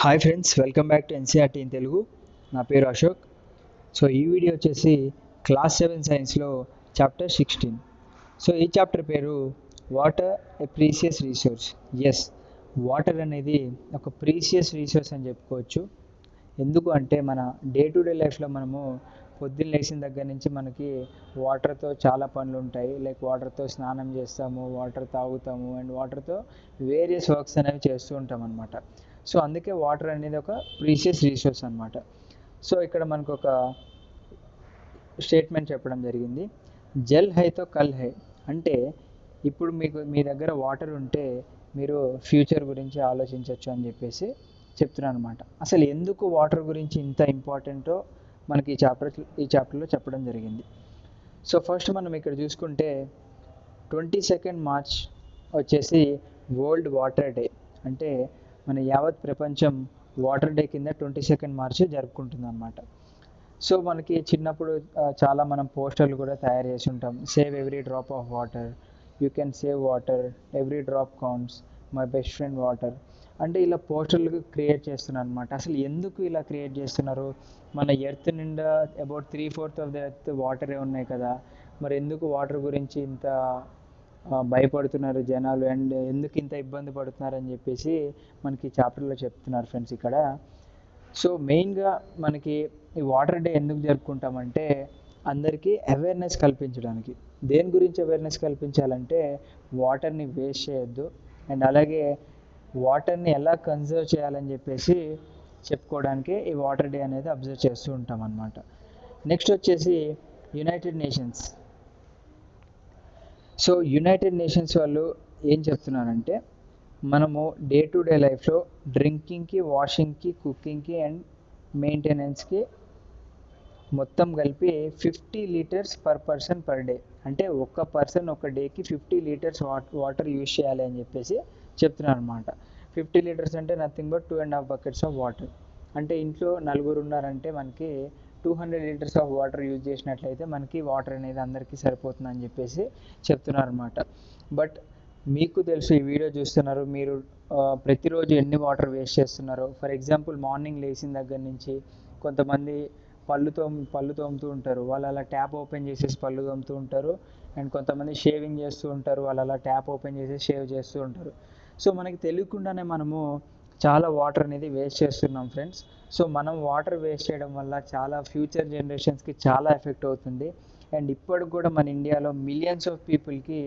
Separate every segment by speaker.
Speaker 1: Hi friends, welcome back to NCERT in Telugu. నా పేరు Ashok. So ఈ వీడియో వచ్చేసి క్లాస్ 7 సైన్స్లో చాప్టర్ 16. సో ఈ చాప్టర్ పేరు వాటర్ ఏ ప్రీసియస్ రీసోర్స్. ఎస్, వాటర్ అనేది ఒక ప్రీసియస్ రీసోర్స్ అని చెప్పుకోవచ్చు. ఎందుకు అంటే మన డే టు డే లైఫ్లో మనము పొద్దున్న లేచిన దగ్గర నుంచి మనకి వాటర్తో చాలా పనులు ఉంటాయి. లైక్ వాటర్తో స్నానం చేస్తాము, వాటర్ తాగుతాము అండ్ వాటర్తో వేరియస్ వర్క్స్ అనేవి చేస్తూ ఉంటాం అనమాట. సో అందుకే వాటర్ అనేది ఒక ప్రీసియస్ రీసోర్స్ అనమాట. సో ఇక్కడ మనకు ఒక స్టేట్మెంట్ చెప్పడం జరిగింది, జల్ హైతో కల్ హై. అంటే ఇప్పుడు మీ దగ్గర వాటర్ ఉంటే మీరు ఫ్యూచర్ గురించి ఆలోచించవచ్చు అని చెప్పేసి చెప్తున్నాను అనమాట. అసలు ఎందుకు వాటర్ గురించి ఇంత ఇంపార్టెంటో మనకి ఈ చాప్టర్లో చెప్పడం జరిగింది. సో ఫస్ట్ మనం ఇక్కడ చూసుకుంటే 22 మార్చ్ వచ్చేసి వరల్డ్ వాటర్ డే. అంటే మన యావత్ ప్రపంచం వాటర్ డే కింద 22 మార్చ్ జరుపుకుంటుంది అనమాట. సో మనకి చిన్నప్పుడు చాలా మనం పోస్టర్లు కూడా తయారు చేసి ఉంటాం. Save every drop of water, you can save water, every drop counts, my best friend water. అంటే ఇలా పోస్టర్లు క్రియేట్ చేస్తున్నారు అనమాట. అసలు ఎందుకు ఇలా క్రియేట్ చేస్తున్నారు? మన ఎర్త్ నిండా అబౌట్ 3/4 ఆఫ్ ద ఎర్త్ వాటరే ఉన్నాయి కదా, మరి ఎందుకు వాటర్ గురించి ఇంత భయపడుతున్నారు జనాలు అండ్ ఎందుకు ఇంత ఇబ్బంది పడుతున్నారు అని చెప్పేసి మనకి చాప్టర్లో చెప్తున్నారు ఫ్రెండ్స్ ఇక్కడ. సో మెయిన్గా మనకి ఈ వాటర్ డే ఎందుకు జరుపుకుంటామంటే అందరికీ అవేర్నెస్ కల్పించడానికి. దేని గురించి అవేర్నెస్ కల్పించాలంటే వాటర్ని వేస్ట్ చేయొద్దు అండ్ అలాగే వాటర్ని ఎలా కన్జర్వ్ చేయాలని చెప్పేసి చెప్పుకోవడానికి ఈ వాటర్ డే అనేది అబ్జర్వ్ చేస్తూ ఉంటాం అన్నమాట. నెక్స్ట్ వచ్చేసి United nations. So United nations వాళ్ళు ఏం చెప్తున్నారంటే మనము డే టు డే లైఫ్లో డ్రింకింగ్కి, వాషింగ్కి, కుకింగ్కి అండ్ మెయింటెనెన్స్కి మొత్తం కలిపి 50 litres per person per day. అంటే ఒక పర్సన్ ఒక డేకి 50 లీటర్స్ వాటర్ యూజ్ చేయాలి అని చెప్పేసి చెప్తున్నారు అనమాట. 50 లీటర్స్ అంటే nothing but 2.5 buckets of water. అంటే ఇంట్లో నలుగురు ఉన్నారంటే మనకి 200 లీటర్స్ ఆఫ్ వాటర్ యూజ్ చేసినట్లయితే మనకి వాటర్ అనేది అందరికీ సరిపోతుందని చెప్పేసి చెప్తున్నారు అనమాట. బట్ మీకు తెలుసు, ఈ వీడియో చూస్తున్నారు మీరు ప్రతిరోజు ఎన్ని వాటర్ వేస్ట్ చేస్తున్నారో. ఫర్ ఎగ్జాంపుల్ మార్నింగ్ లేచిన దగ్గర నుంచి కొంతమంది పళ్ళు తోముతూ ఉంటారు, వాళ్ళు అలా ట్యాప్ ఓపెన్ చేసేసి పళ్ళు తోముతూ ఉంటారు. అండ్ కొంతమంది షేవింగ్ చేస్తూ ఉంటారు, వాళ్ళు అలా ట్యాప్ ఓపెన్ చేసేసి షేవ్ చేస్తూ ఉంటారు. సో మనకి తెలియకుండానే మనము చాలా వాటర్ అనేది వేస్ట్ చేస్తున్నాం ఫ్రెండ్స్. సో మనం వాటర్ వేస్ట్ చేయడం వల్ల చాలా ఫ్యూచర్ జనరేషన్స్కి చాలా ఎఫెక్ట్ అవుతుంది. అండ్ ఇప్పటికి కూడా మన ఇండియాలో మిలియన్స్ ఆఫ్ పీపుల్కి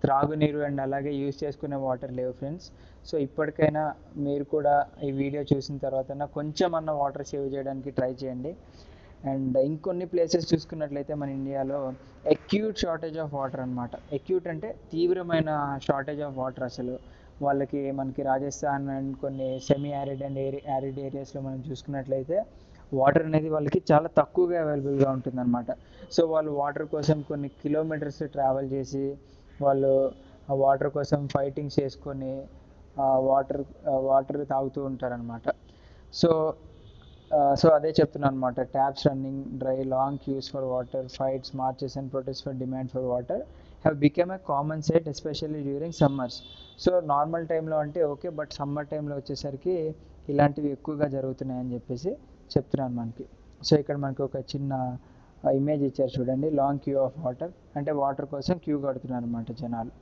Speaker 1: త్రాగునీరు అండ్ అలాగే యూజ్ చేసుకునే వాటర్ లేవు ఫ్రెండ్స్. సో ఇప్పటికైనా మీరు కూడా ఈ వీడియో చూసిన తర్వాత కొంచెం అన్న వాటర్ సేవ్ చేయడానికి ట్రై చేయండి. అండ్ ఇంకొన్ని ప్లేసెస్ చూసుకున్నట్లయితే మన ఇండియాలో అక్యూట్ షార్టేజ్ ఆఫ్ వాటర్ అనమాట. అక్యూట్ అంటే తీవ్రమైన షార్టేజ్ ఆఫ్ వాటర్. అసలు వాళ్ళకి మనకి రాజస్థాన్ అండ్ కొన్ని సెమీ యారిడ్ అండ్ యారిడ్ ఏరియాస్లో మనం చూసుకున్నట్లయితే వాటర్ అనేది వాళ్ళకి చాలా తక్కువగా అవైలబుల్గా ఉంటుందన్నమాట. సో వాళ్ళు వాటర్ కోసం కొన్ని కిలోమీటర్స్ ట్రావెల్ చేసి వాళ్ళు ఆ వాటర్ కోసం ఫైటింగ్ చేసుకొని వాటర్ తాగుతూ ఉంటారనమాట. సో అదే చెప్తున్నాను అనమాట. Taps running dry, long queues for water, fights, marches and protest for demand for water have become a common set especially during summers. So normal టైంలో అంటే ఓకే, బట్ సమ్మర్ టైంలో వచ్చేసరికి ఇలాంటివి ఎక్కువగా జరుగుతున్నాయని చెప్పేసి చెప్తున్నాను మనకి. సో ఇక్కడ మనకి ఒక చిన్న ఇమేజ్ ఇచ్చారు చూడండి, లాంగ్ క్యూ ఆఫ్ వాటర్. అంటే వాటర్ కోసం క్యూ కడుతున్నారు అనమాట జనాలు.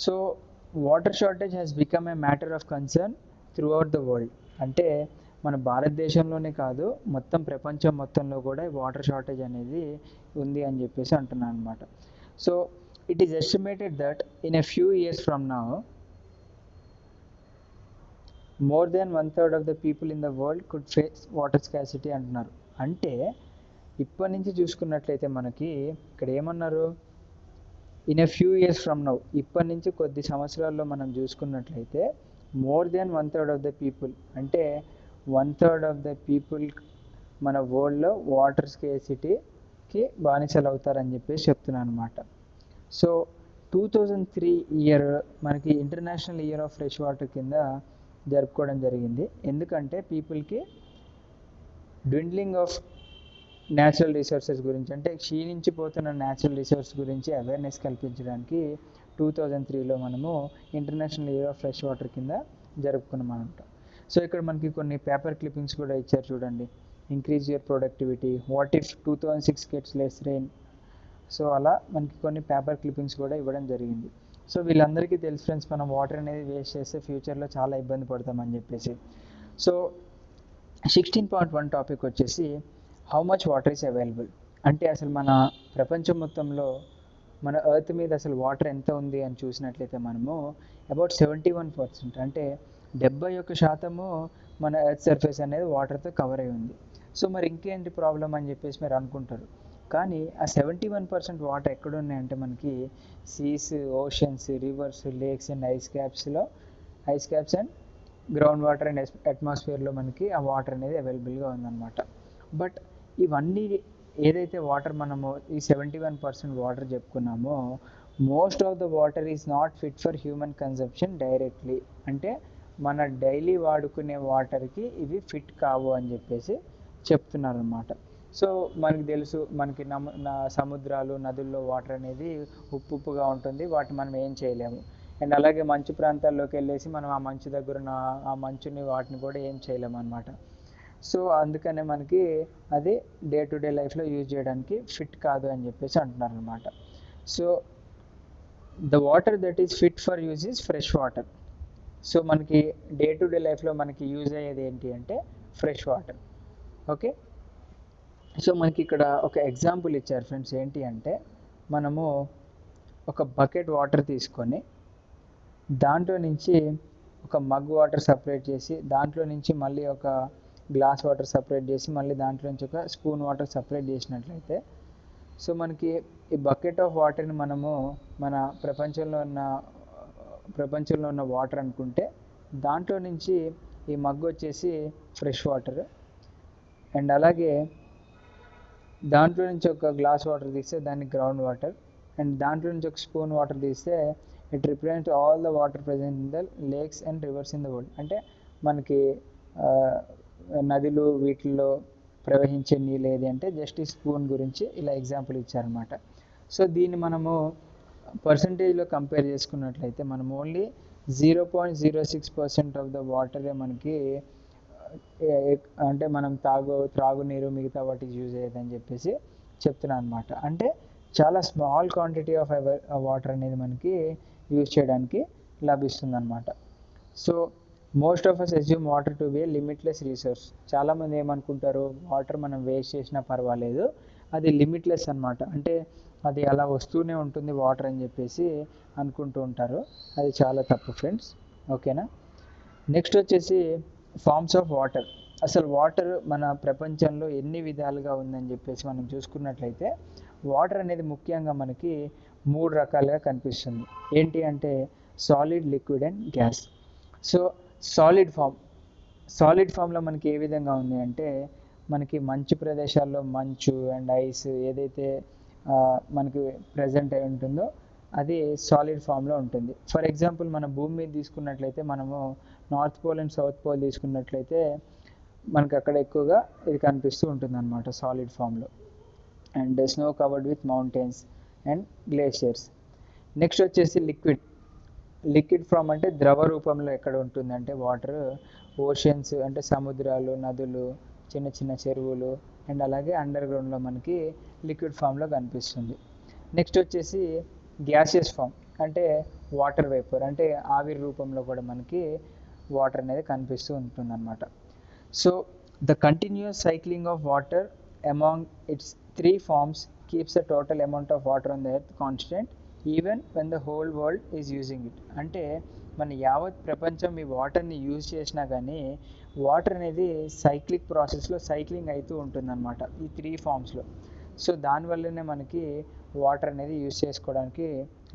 Speaker 1: So water shortage has become a matter of concern through out the world. అంటే మన భారతదేశంలోనే కాదు, మొత్తం ప్రపంచం మొత్తంలో కూడా వాటర్ షార్టేజ్ అనేది ఉంది అని చెప్పేసి అంటున్నాను అనమాట. So it is estimated that in a few years from now more than 1/3 of the people in the world could face water scarcity అంటున్నారు. అంటే ఇప్పటి నుంచి చూసుకున్నట్లయితే మనకి ఇక్కడ ఏమన్నారు, in a few years from now, ఇప్పటి నుంచి కొద్ది సంవత్సరాల్లో మనం చూసుకున్నట్లయితే more than 1/3 of the people, అంటే 1/3 ఆఫ్ ద పీపుల్ మన వరల్డ్లో వాటర్ స్కేర్సిటీకి బానిసలు అవుతారని చెప్పేసి చెప్తున్నాను అనమాట. సో 2003 ఇయర్ మనకి international year of fresh water కింద జరుపుకోవడం జరిగింది. ఎందుకంటే పీపుల్కి డ్విండ్లింగ్ ఆఫ్ న్యాచురల్ రిసోర్సెస్ గురించి, అంటే క్షీణించిపోతున్న న్యాచురల్ రిసోర్స్ గురించి అవేర్నెస్ కల్పించడానికి 2003లో మనము international year of fresh water కింద జరుపుకున్నాం అనమాట. సో ఇక్కడ మనకి కొన్ని పేపర్ క్లిప్పింగ్స్ కూడా ఇచ్చారు చూడండి. Increase your productivity, what if 2006 gets less rain. So అలా మనకి కొన్ని పేపర్ క్లిప్పింగ్స్ కూడా ఇవ్వడం జరిగింది. సో వీళ్ళందరికీ తెలుసు ఫ్రెండ్స్, మనం వాటర్ అనేది వేస్ట్ చేస్తే ఫ్యూచర్లో చాలా ఇబ్బంది పడతామని చెప్పేసి. సో 16.1 టాపిక్ వచ్చేసి how much water is available. అంటే అసలు మన ప్రపంచం మొత్తంలో మన ఎర్త్ మీద అసలు వాటర్ ఎంత ఉంది అని చూసినట్లయితే మనము అబౌట్ 71%, అంటే 71% మన ఎర్త్ సర్ఫేస్ అనేది వాటర్తో కవర్ అయి ఉంది. సో మరి ఇంకేంటి ప్రాబ్లం అని చెప్పేసి మీరు అనుకుంటారు. కానీ ఆ 71% వాటర్ ఎక్కడ ఉన్నాయంటే మనకి seas, oceans, rivers, lakes and ice caps and ground water and అట్మాస్ఫియర్లో మనకి ఆ వాటర్ అనేది అవైలబుల్గా ఉందన్నమాట. బట్ ఇవన్నీ ఏదైతే వాటర్ మనము ఈ 71% వాటర్ చెప్పుకున్నామో, most of the water is not fit for human consumption directly. అంటే మన డైలీ వాడుకునే వాటర్కి ఇవి ఫిట్ కావు అని చెప్పేసి చెప్తున్నారన్నమాట. సో మనకి తెలుసు, మనకి సముద్రాలు, నదుల్లో వాటర్ అనేది ఉప్పుగా ఉంటుంది, వాటిని మనం ఏం చేయలేము. అండ్ అలాగే మంచు ప్రాంతాల్లోకి వెళ్ళేసి మనం ఆ మంచు దగ్గర ఉన్న ఆ మంచుని వాటిని కూడా ఏం చేయలేము అనమాట. సో అందుకనే మనకి అది డే టు డే లైఫ్లో యూజ్ చేయడానికి ఫిట్ కాదు అని చెప్పేసి అంటున్నారు అనమాట. So the water that is fit for use is fresh water. So మనకి డే టు డే లైఫ్లో మనకి యూజ్ అయ్యేది ఏంటి అంటే ఫ్రెష్ వాటర్. ఓకే, సో మనకి ఇక్కడ ఒక ఎగ్జాంపుల్ ఇచ్చారు ఫ్రెండ్స్. ఏంటి అంటే మనము ఒక బకెట్ వాటర్ తీసుకొని దాంట్లో నుంచి ఒక మగ్ వాటర్ సపరేట్ చేసి, దాంట్లో నుంచి మళ్ళీ ఒక గ్లాస్ వాటర్ సపరేట్ చేసి, మళ్ళీ దాంట్లో నుంచి ఒక స్పూన్ వాటర్ సపరేట్ చేసినట్లయితే, సో మనకి ఈ బకెట్ ఆఫ్ వాటర్ని మనము మన ప్రపంచంలో ఉన్న వాటర్ అనుకుంటే, దాంట్లో నుంచి ఈ మగ్ వచ్చేసి ఫ్రెష్ వాటర్. అండ్ అలాగే దాంట్లో నుంచి ఒక గ్లాస్ వాటర్ తీస్తే దాన్ని గ్రౌండ్ వాటర్. అండ్ దాంట్లో నుంచి ఒక స్పూన్ వాటర్ తీస్తే it represent all the water present in the lakes and rivers in the world. అంటే మనకి నదులు వీటిల్లో ప్రవహించే నీళ్ళు ఏది అంటే జస్ట్ ఈ స్పూన్ గురించి ఇలా ఎగ్జాంపుల్ ఇచ్చారనమాట. సో దీన్ని మనము పర్సంటేజ్లో కంపేర్ చేసుకున్నట్లయితే మనం ఓన్లీ 0.06% ఆఫ్ ద వాటరే మనకి అంటే మనం త్రాగునీరు మిగతా వాటికి యూజ్ అయ్యేదని చెప్పేసి చెప్తున్నాను అనమాట. అంటే చాలా స్మాల్ క్వాంటిటీ ఆఫ్ వాటర్ అనేది మనకి యూజ్ చేయడానికి లభిస్తుంది అనమాట. So most of us assume water to be a limitless resource. చాలామంది ఏమనుకుంటారు, వాటర్ మనం వేస్ట్ చేసినా పర్వాలేదు, అది లిమిట్లెస్ అనమాట, అంటే అది అలా వస్తూనే ఉంటుంది వాటర్ అని చెప్పేసి అనుకుంటూ ఉంటారు. అది చాలా తప్పు ఫ్రెండ్స్. ఓకేనా, నెక్స్ట్ వచ్చేసి ఫార్మ్స్ ఆఫ్ వాటర్. అసలు వాటర్ మన ప్రపంచంలో ఎన్ని విధాలుగా ఉందని చెప్పేసి మనం చూసుకున్నట్లయితే, వాటర్ అనేది ముఖ్యంగా మనకి 3 రకాలుగా కనిపిస్తుంది. ఏంటి అంటే solid, liquid and gas. So solid ఫామ్లో మనకి ఏ విధంగా ఉంది అంటే, మనకి మంచు ప్రదేశాల్లో మంచు అండ్ ఐస్ ఏదైతే మనకి ప్రజెంట్ అయి ఉంటుందో అది సాలిడ్ ఫామ్లో ఉంటుంది. ఫర్ ఎగ్జాంపుల్ మన భూమి మీద తీసుకున్నట్లయితే, మనము north pole and south pole తీసుకున్నట్లయితే మనకి అక్కడ ఎక్కువగా ఇది కనిపిస్తూ ఉంటుంది అనమాట సాలిడ్ ఫామ్లో. And snow covered with mountains and glaciers. Next వచ్చేసి లిక్విడ్ ఫామ్ అంటే ద్రవ రూపంలో ఎక్కడ ఉంటుందంటే వాటర్ ఓషన్స్, అంటే సముద్రాలు, నదులు, చిన్న చిన్న చెరువులు అండ్ అలాగే అండర్ గ్రౌండ్లో మనకి లిక్విడ్ ఫామ్లో కనిపిస్తుంది. నెక్స్ట్ వచ్చేసి గ్యాసియస్ ఫామ్, అంటే వాటర్ వేపర్, అంటే ఆవిరి రూపంలో కూడా మనకి వాటర్ అనేది కనిపిస్తూ ఉంటుంది అనమాట. So the continuous cycling of water among its 3 forms keeps the total amount of water on the earth constant even when the whole world is using it. అంటే మన యావత్ ప్రపంచం ఈ వాటర్ని యూజ్ చేసినా కానీ వాటర్ అనేది సైక్లిక్ ప్రాసెస్లో సైక్లింగ్ అవుతూ ఉంటుందన్నమాట ఈ 3 ఫార్మ్స్లో. సో దానివల్లనే మనకి వాటర్ అనేది యూజ్ చేసుకోవడానికి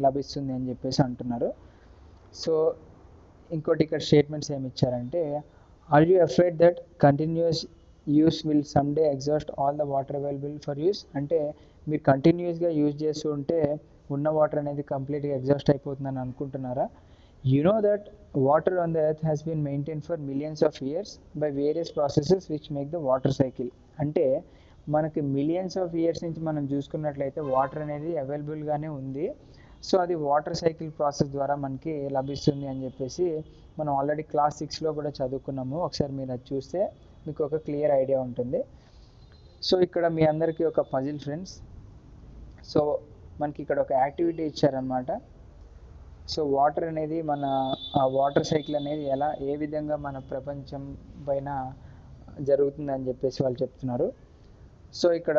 Speaker 1: లభిస్తుంది అని చెప్పేసి అంటున్నారు. సో ఇంకోటి ఇక్కడ స్టేట్మెంట్స్ ఏమి ఇచ్చారంటే, are you afraid that continuous use will someday exhaust all the water available for use. అంటే మీరు కంటిన్యూస్గా యూజ్ చేస్తూ ఉంటే ఉన్న వాటర్ అనేది కంప్లీట్గా ఎగ్జాస్ట్ అయిపోతుందని అనుకుంటున్నారా? You know that water on the earth has been maintained for millions of years by various processes which make the water cycle. అంటే మనకి మిలియన్స్ ఆఫ్ ఇయర్స్ నుంచి మనం చూసుకున్నట్లయితే వాటర్ అనేది అవైలబుల్గానే ఉంది. సో అది వాటర్ సైకిల్ ప్రాసెస్ ద్వారా మనకి లభిస్తుంది అని చెప్పేసి మనం ఆల్రెడీ క్లాస్ 6లో కూడా చదువుకున్నాము. ఒకసారి మీరు అది చూస్తే మీకు ఒక క్లియర్ ఐడియా ఉంటుంది. సో ఇక్కడ మీ అందరికీ ఒక పజిల్ ఫ్రెండ్స్. సో మనకి ఇక్కడ ఒక యాక్టివిటీ ఇచ్చారనమాట. సో వాటర్ అనేది మన వాటర్ సైకిల్ అనేది ఏ విధంగా మన ప్రపంచం పైన జరుగుతుందని చెప్పేసి వాళ్ళు చెప్తున్నారు. సో ఇక్కడ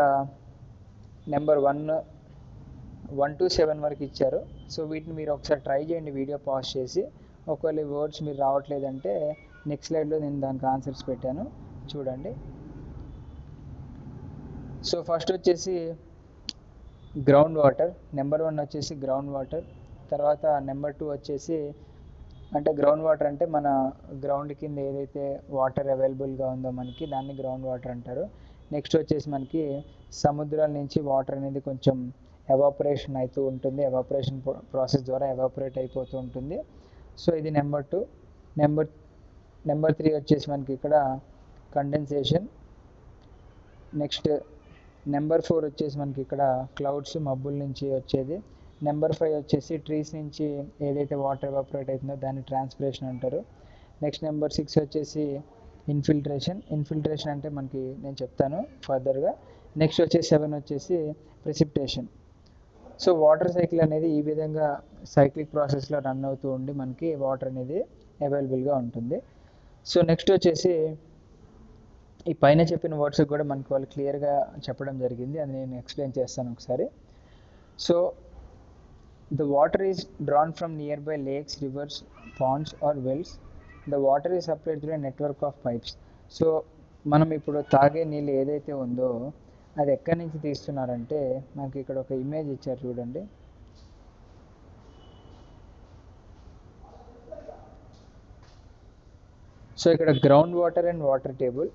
Speaker 1: నెంబర్ 1 to 7 వరకు ఇచ్చారు. సో వీటిని మీరు ఒకసారి ట్రై చేయండి వీడియో పాజ్ చేసి. ఒకవేళ ఈ వర్డ్స్ మీరు రావట్లేదంటే నెక్స్ట్ స్లైడ్లో నేను దానికి ఆన్సర్స్ పెట్టాను, చూడండి. సో ఫస్ట్ వచ్చేసి గ్రౌండ్ వాటర్, నెంబర్ 1 వచ్చేసి గ్రౌండ్ వాటర్. తర్వాత నెంబర్ 2 వచ్చేసి అంటే గ్రౌండ్ వాటర్ అంటే మన గ్రౌండ్ కింద ఏదైతే వాటర్ అవైలబుల్గా ఉందో మనకి దాన్ని గ్రౌండ్ వాటర్ అంటారు. నెక్స్ట్ వచ్చేసి మనకి సముద్రాల నుంచి వాటర్ అనేది కొంచెం ఎవాపరేషన్ అవుతూ ఉంటుంది, ఎవాపరేషన్ ప్రాసెస్ ద్వారా ఎవాపరేట్ అయిపోతూ ఉంటుంది. సో ఇది నెంబర్ 2. నెంబర్ 3 వచ్చేసి మనకి ఇక్కడ కండెన్సేషన్. నెక్స్ట్ నెంబర్ 4 వచ్చేసి మనకి ఇక్కడ క్లౌడ్స్, మబ్బుల నుంచి వచ్చేది. నెంబర్ 5 వచ్చేసి ట్రీస్ నుంచి ఏదైతే వాటర్ ఎవాపరేట్ అవుతుందో దాన్ని ట్రాన్స్పిరేషన్ అంటారు. నెక్స్ట్ నెంబర్ 6 వచ్చేసి ఇన్ఫిల్ట్రేషన్ అంటే మనకి నేను చెప్తాను ఫర్దర్గా. నెక్స్ట్ వచ్చేసి 7 వచ్చేసి ప్రెసిపిటేషన్. సో వాటర్ సైకిల్ అనేది ఈ విధంగా సైక్లిక్ ప్రాసెస్లో రన్ అవుతూ ఉండి మనకి వాటర్ అనేది అవైలబుల్గా ఉంటుంది. సో నెక్స్ట్ వచ్చేసి ఈ పైన చెప్పిన వర్డ్స్ కూడా మనకి వాళ్ళు క్లియర్గా చెప్పడం జరిగింది, అది నేను ఎక్స్ప్లెయిన్ చేస్తాను ఒకసారి. So the water is drawn from nearby lakes, rivers, ponds or wells. The water is supplied through a network of pipes. So మనం ఇప్పుడు తాగే నీళ్ళు ఏదైతే ఉందో అది ఎక్కడి నుంచి తీస్తున్నారంటే మనకి ఇక్కడ ఒక ఇమేజ్ ఇచ్చారు చూడండి. సో ఇక్కడ ground water and water table.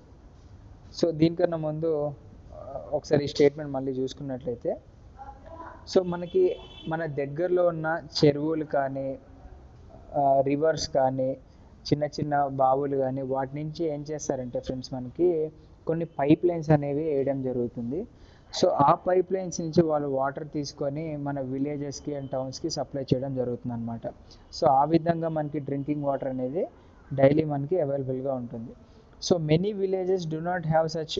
Speaker 1: So దీనికన్నా ముందు ఒకసారి ఈ స్టేట్మెంట్ మళ్ళీ చూసుకున్నట్లయితే, సో మనకి మన దగ్గరలో ఉన్న చెరువులు కానీ రివర్స్ కానీ చిన్న చిన్న బావులు కానీ వాటి నుంచి ఏం చేస్తారంటే ఫ్రెండ్స్ మనకి కొన్ని పైప్ లైన్స్ అనేవి వేయడం జరుగుతుంది. సో ఆ పైప్ లైన్స్ నుంచి వాళ్ళు వాటర్ తీసుకొని మన విలేజెస్కి అండ్ టౌన్స్కి సప్లై చేయడం జరుగుతుంది అనమాట. సో ఆ విధంగా మనకి డ్రింకింగ్ వాటర్ అనేది డైలీ మనకి అవైలబుల్గా ఉంటుంది. So many villages do not have such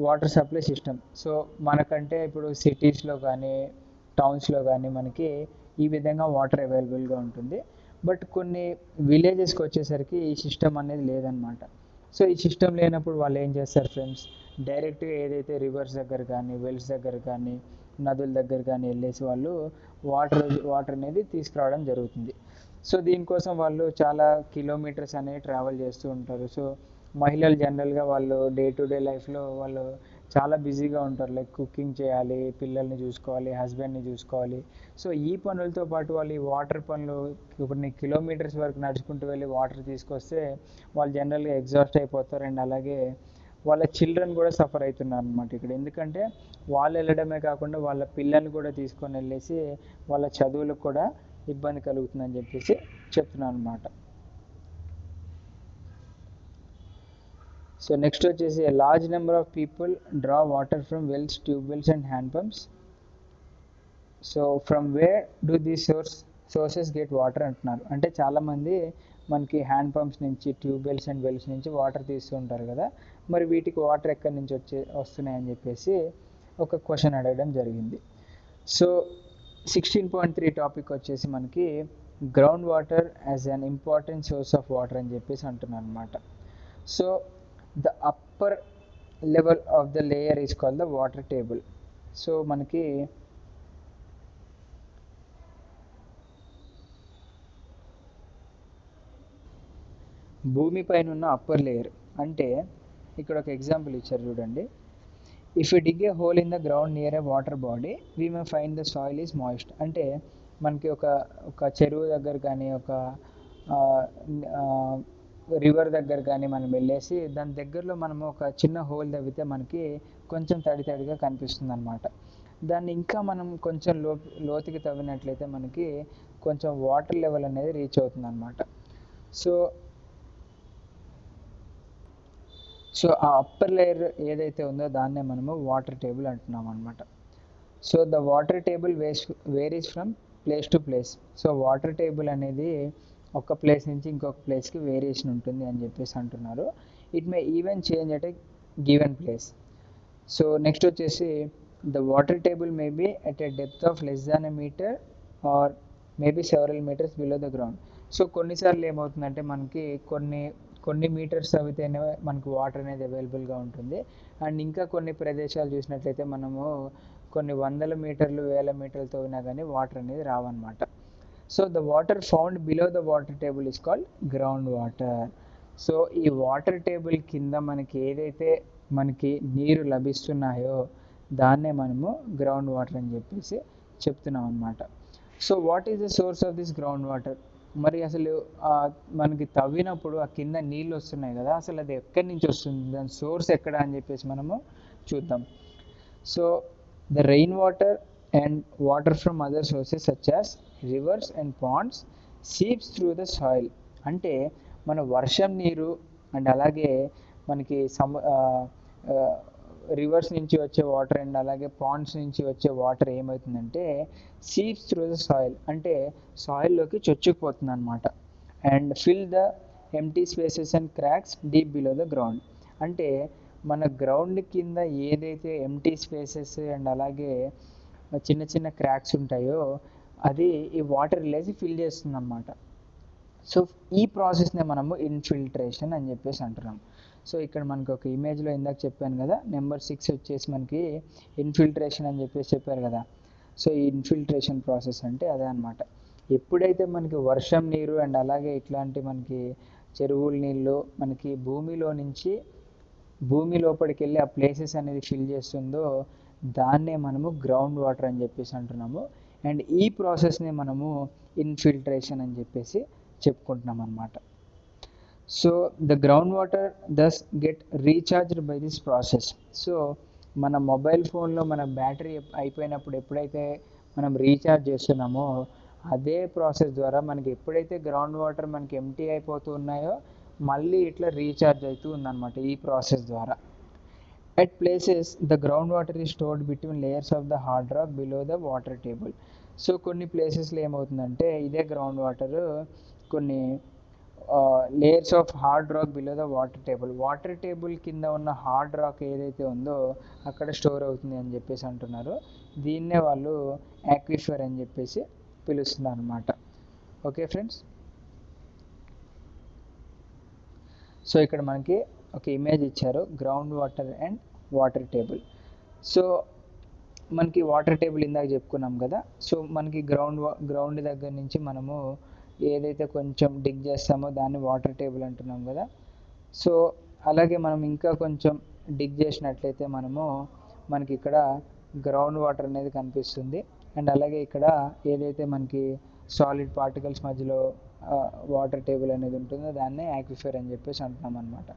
Speaker 1: water supply system. So మనకంటే ఇప్పుడు సిటీస్లో కానీ టౌన్స్లో కానీ మనకి ఈ విధంగా వాటర్ అవైలబుల్గా ఉంటుంది. బట్ కొన్ని విలేజెస్కి వచ్చేసరికి ఈ సిస్టమ్ అనేది లేదనమాట. సో ఈ సిస్టమ్ లేనప్పుడు వాళ్ళు ఏం చేస్తారు ఫ్రెండ్స్, డైరెక్ట్గా ఏదైతే రివర్స్ దగ్గర కానీ వెల్స్ దగ్గర కానీ నదుల దగ్గర కానీ వెళ్ళేసి వాళ్ళు వాటర్ అనేది తీసుకురావడం జరుగుతుంది. సో దీనికోసం వాళ్ళు చాలా కిలోమీటర్స్ అనేవి ట్రావెల్ చేస్తూ ఉంటారు. సో మహిళలు జనరల్గా వాళ్ళు డే టు డే లైఫ్లో వాళ్ళు చాలా బిజీగా ఉంటారు. లైక్ కుకింగ్ చేయాలి, పిల్లల్ని చూసుకోవాలి, హస్బెండ్ని చూసుకోవాలి. సో ఈ పనులతో పాటు వాళ్ళు ఈ వాటర్ పనులు కొన్ని కిలోమీటర్స్ వరకు నడుచుకుంటూ వెళ్ళి వాటర్ తీసుకొస్తే వాళ్ళు జనరల్గా ఎగ్జాస్ట్ అయిపోతారు. అండ్ అలాగే వాళ్ళ చిల్డ్రన్ కూడా సఫర్ అవుతున్నారు అనమాట ఇక్కడ. ఎందుకంటే వాళ్ళు వెళ్ళడమే కాకుండా వాళ్ళ పిల్లల్ని కూడా తీసుకొని వెళ్ళేసి వాళ్ళ చదువులకు కూడా ఇబ్బంది కలుగుతుందని చెప్పేసి చెప్తున్నాను అనమాట. సో నెక్స్ట్ వచ్చేసి a large number of people draw water from wells, tube wells and hand pumps. So from where do these sources get water అంటున్నారు. అంటే చాలామంది మనకి హ్యాండ్ పంప్స్ నుంచి, ట్యూబ్ వెల్స్ అండ్ వెల్స్ నుంచి వాటర్ తీస్తూ ఉంటారు కదా, మరి వీటికి వాటర్ ఎక్కడి నుంచి వస్తున్నాయని చెప్పేసి ఒక క్వశ్చన్ అడగడం జరిగింది. సో 16.3 టాపిక్ వచ్చేసి మనకి ground water as an important source of water అని చెప్పేసి అంటున్నారు అనమాట. So the upper level of the layer is called the water table. So మనకి భూమి పైన ఉన్న అప్పర్ లేయర్ అంటే ఇక్కడ ఒక ఎగ్జాంపుల్ ఇచ్చారు చూడండి. If you dig A whole in the ground near a water body we may find the soil is moist. అంటే మనకి ఒక చెరువు దగ్గర కానీ ఒక రివర్ దగ్గర కానీ మనం వెళ్ళేసి దాని దగ్గరలో మనము ఒక చిన్న హోల్ తవ్వితే మనకి కొంచెం తడిగా కనిపిస్తుంది అనమాట. దాన్ని ఇంకా మనం కొంచెం లోతుకి తవ్వినట్లయితే మనకి కొంచెం వాటర్ లెవెల్ అనేది రీచ్ అవుతుంది అనమాట. సో ఆ అప్పర్ లేయర్ ఏదైతే ఉందో దాన్నే మనము వాటర్ టేబుల్ అంటున్నాం అనమాట. So the water table varies from place to place. So water table అనేది ఒక ప్లేస్ నుంచి ఇంకొక ప్లేస్కి వేరియేషన్ ఉంటుంది అని చెప్పేసి అంటున్నారు. It may even change at a given place. So next వచ్చేసి the water table may be at a depth of less than a metre or maybe several metres below the ground. So కొన్నిసార్లు ఏమవుతుందంటే మనకి కొన్ని metres తవ్వితేనే మనకు water అనేది అవైలబుల్గా ఉంటుంది. And ఇంకా కొన్ని ప్రదేశాలు చూసినట్లయితే మనము కొన్ని వందల మీటర్లు వేల మీటర్లు తవ్వినా కానీ వాటర్ అనేది రావన్నమాట. So the water found below the water table is called ground water. So ఈ వాటర్ టేబుల్ కింద మనకి ఏదైతే మనకి నీరు లభిస్తున్నాయో దాన్నే మనము గ్రౌండ్ వాటర్ అని చెప్పేసి చెప్తున్నాం అన్నమాట. So what is the source of this ground water? మరి అసలు మనకి తవ్వినప్పుడు ఆ కింద నీళ్ళు వస్తున్నాయి కదా, అసలు అది ఎక్కడి నుంచి వస్తుంది, దాని సోర్స్ ఎక్కడ అని చెప్పేసి మనము చూద్దాం. So the rain water and water from other sources such as rivers and ponds seeps through the soil. అంటే మన వర్షం నీరు అండ్ అలాగే మనకి రివర్స్ నుంచి వచ్చే వాటర్ అండ్ అలాగే పాండ్స్ నుంచి వచ్చే వాటర్ ఏమవుతుందంటే సీప్స్ త్రూ ద సాయిల్, అంటే సాయిల్లోకి చొచ్చుకుపోతుంది అనమాట. And fill the empty spaces and cracks deep below the ground. అంటే మన గ్రౌండ్ కింద ఏదైతే ఎంటీ స్పేసెస్ అండ్ అలాగే చిన్న చిన్న క్రాక్స్ ఉంటాయో అది ఈ వాటర్ వెళ్ళేసి ఫిల్ చేస్తుంది అనమాట. సో ఈ ప్రాసెస్నే మనము ఇన్ఫిల్ట్రేషన్ అని చెప్పేసి అంటున్నాం. సో ఇక్కడ మనకు ఒక ఇమేజ్లో ఇందాక చెప్పాను కదా, నెంబర్ 6 వచ్చేసి మనకి ఇన్ఫిల్ట్రేషన్ అని చెప్పేసి చెప్పారు కదా. సో ఈ ఇన్ఫిల్ట్రేషన్ ప్రాసెస్ అంటే అదే అనమాట. ఎప్పుడైతే మనకి వర్షం నీరు అండ్ అలాగే ఇట్లాంటి మనకి చెరువుల నీళ్ళు మనకి భూమి లోపలికి వెళ్ళి ఆ ప్లేసెస్ అనేది ఫిల్ చేస్తుందో దాన్నే మనము గ్రౌండ్ వాటర్ అని చెప్పేసి అంటున్నాము. అండ్ ఈ ప్రాసెస్ని మనము ఇన్ఫిల్ట్రేషన్ అని చెప్పేసి చెప్పుకుంటున్నాం అన్నమాట. So the ground water thus get recharged by this process. So మన మొబైల్ ఫోన్లో మన బ్యాటరీ అయిపోయినప్పుడు ఎప్పుడైతే మనం రీఛార్జ్ చేస్తున్నామో అదే ప్రాసెస్ ద్వారా మనకి ఎప్పుడైతే గ్రౌండ్ వాటర్ మనకి ఎంటీ అయిపోతూ ఉన్నాయో మళ్ళీ ఇట్లా రీఛార్జ్ అవుతూ ఉందన్నమాట ఈ ప్రాసెస్ ద్వారా. At places, the groundwater is stored between layers of the hard rock below the water table. So కొన్ని ప్లేసెస్లో ఏమవుతుందంటే ఇదే గ్రౌండ్ వాటర్ కొన్ని layers of hard rock below the water table కింద ఉన్న హార్డ్ రాక్ ఏదైతే ఉందో అక్కడ స్టోర్ అవుతుంది అని చెప్పేసి అంటున్నారు. దీన్నే వాళ్ళు యాక్విఫర్ అని చెప్పేసి పిలుస్తున్నారు అనమాట. ఓకే ఫ్రెండ్స్, సో ఇక్కడ మనకి ఒక ఇమేజ్ ఇచ్చారు, ground water and water table. So మనకి వాటర్ టేబుల్ ఇందాక చెప్పుకున్నాం కదా. సో మనకి గ్రౌండ్ దగ్గర నుంచి మనము ఏదైతే కొంచెం డిగ్ చేస్తామో దాన్ని వాటర్ టేబుల్ అంటున్నాం కదా. సో అలాగే మనం ఇంకా కొంచెం డిగ్ చేసినట్లయితే మనకి ఇక్కడ గ్రౌండ్ వాటర్ అనేది కనిపిస్తుంది. అండ్ అలాగే ఇక్కడ ఏదైతే మనకి సాలిడ్ పార్టికల్స్ మధ్యలో వాటర్ టేబుల్ అనేది ఉంటుందో దాన్నే యాక్విఫర్ అని చెప్పేసి అంటున్నాం అనమాట.